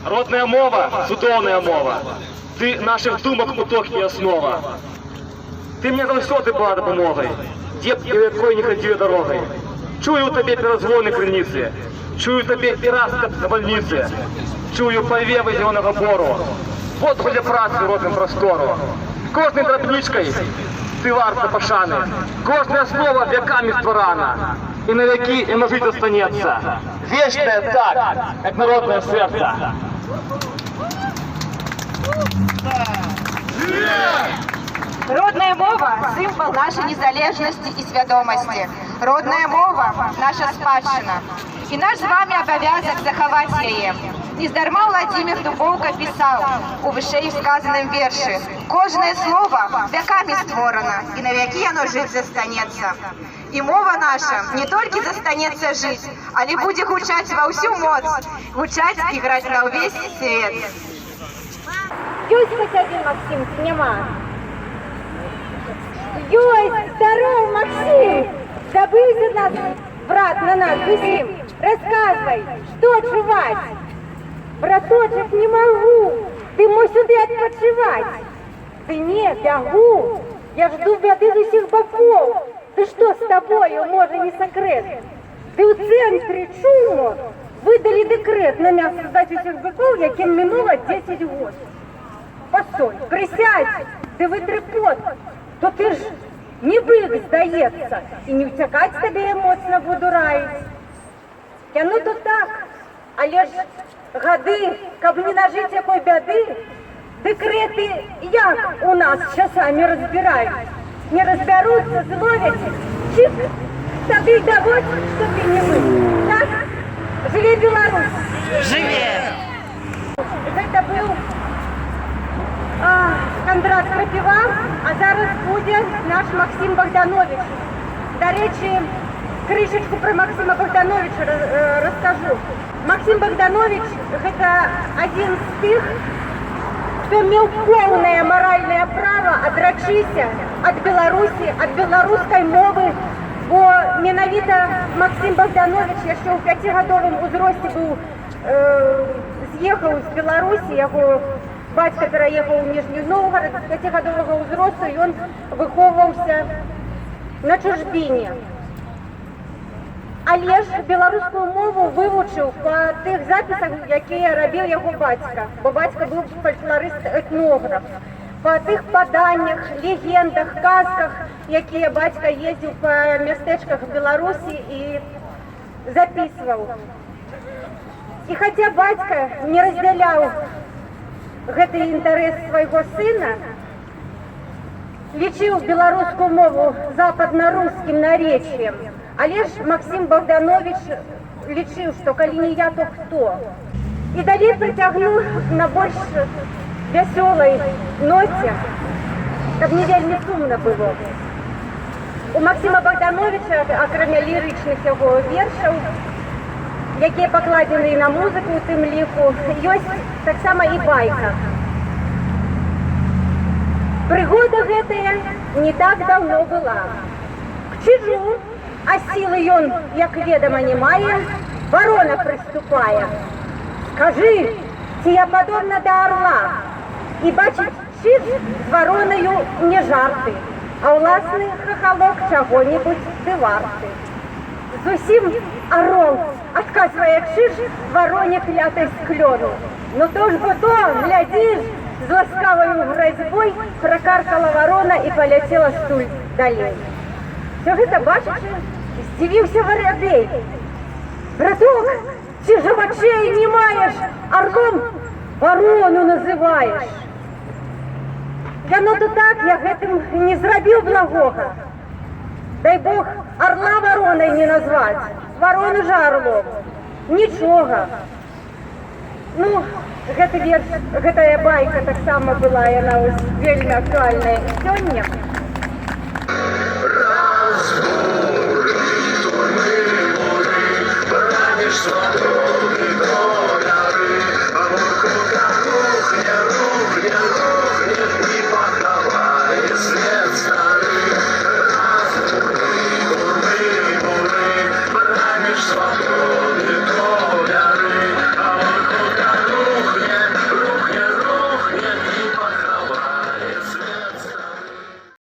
Родная мова, цудоўная мова. Ты наших думок уток и основа. Ты мне заўсёды была дапамогай, дзе б і якой не хадзіў дорогай. Чую табе перазвоны крыніцы, чую табе пераскат на бальніцы, чую павевы зелёнага бору, водгуля працы родным прастору. Кожнай драбнічкай ты варта пашаны, кожнае слово векамі стварана, і на векі і на жыць застанецца. Вечнае так, як народнае сэрца. Родная мова – символ нашей незалежности и свядомости. Родная мова – наша спадщина. И наш с вами обовязок заховать ее. Нездарма Владимир Дубовка писал у вышэй сказанном верше: «Кожное слово веками створено, и на веки оно жить застанется». И мова наша не только застанется жить, але будет гучать во всю моц, гучать и играть на весь свет. Ёсть хоть один Максим, нема. Ёсть, здорово, Максим! Забылся нас, брат, на нас усім. Рассказывай, что отживать? Браточек, не могу. Ты мой сюда отпочивать. Ты не, бегу. Я жду беды з усіх боков. Ты что с тобою, може, не секрет? Ты у центрі чуму видали декрет на м'ясо здати усіх биков, яким минуло 10 років. Постой, присядь, ти витри пот, то ти ж не бик, здається, і не втякать тобі емоційно буду раїть. Я ну то так, але ж годи, каб не нажить якої бяди, декрети як у нас часами розбирають. Не разберутся, зловят, чик, тобі доводь, что ты не был. Так? Живе Беларусь! Живе! Это был Кондрат Крапива, а зараз буде наш Максим Богданович. До речі, крышечку про Максима Богдановича расскажу. Максим Богданович – это один з тих, кто имел полное моральное право отрачися от Беларуси, от белорусской мовы, бо менавіта Максим Богданович яшчэ ў 5-гадовым узросце быў з'ехаў з Беларусі, яго бацька пераехаў у Ніжні Новгарад з 5-гадовага ўзросту, і ён выхоўваўся на чужбіне. Але ж беларускую мову вывучыў па тых запісах, якія рабіў яго бацька, бо бацька быў фальклорыст-этнограф. Па тых паданнях, легендах, казках, якія бацька ездзіў па мястэчках Беларусі і запісваў. І хаця бацька не раздзяляў гэты інтарэс свайго сына, лічыў беларускую мову западна-рускім наречием, але ж Максим Богданович лічыў, што калі не я, то хто? І далей прыцягнуў на больш вясёлай ноце, каб не вельмі сумна было. У Максима Богдановича, акрамя лірычных яго вершаў, якія пакладзены на музыку ў тым ліку, ёсць таксама і байка. Прыгода гэтая не так даўно была. К чижу, а сілы ён, як ведама, не мае, ворона прыступае. Скажы, ці я падобна да орла? І бачыць чиж з воронаю не жарты, а ўласны хахалок чаго-небудзь ды варты. Зусім орол, адказвае чиж вороне клятай з клёну. Ну то ж бы то, глядзіш, з ласкаваю гразьбой пракаркала ворона і паляцела стуль далей. Все гэта бачачы, здзівіўся Варабей. Браток, ці ж вачэй не маеш, орлом ворону называеш. Яно то так, я гэтым не зрабіў благога. Дай Бог, орла вороной не назваць, ворону же орлом. Нічога. Ну, гэты верш, гэтая байка таксама была, яна вельмі актуальная сёння. Разбуди, турмы, бури, бранишь свободы,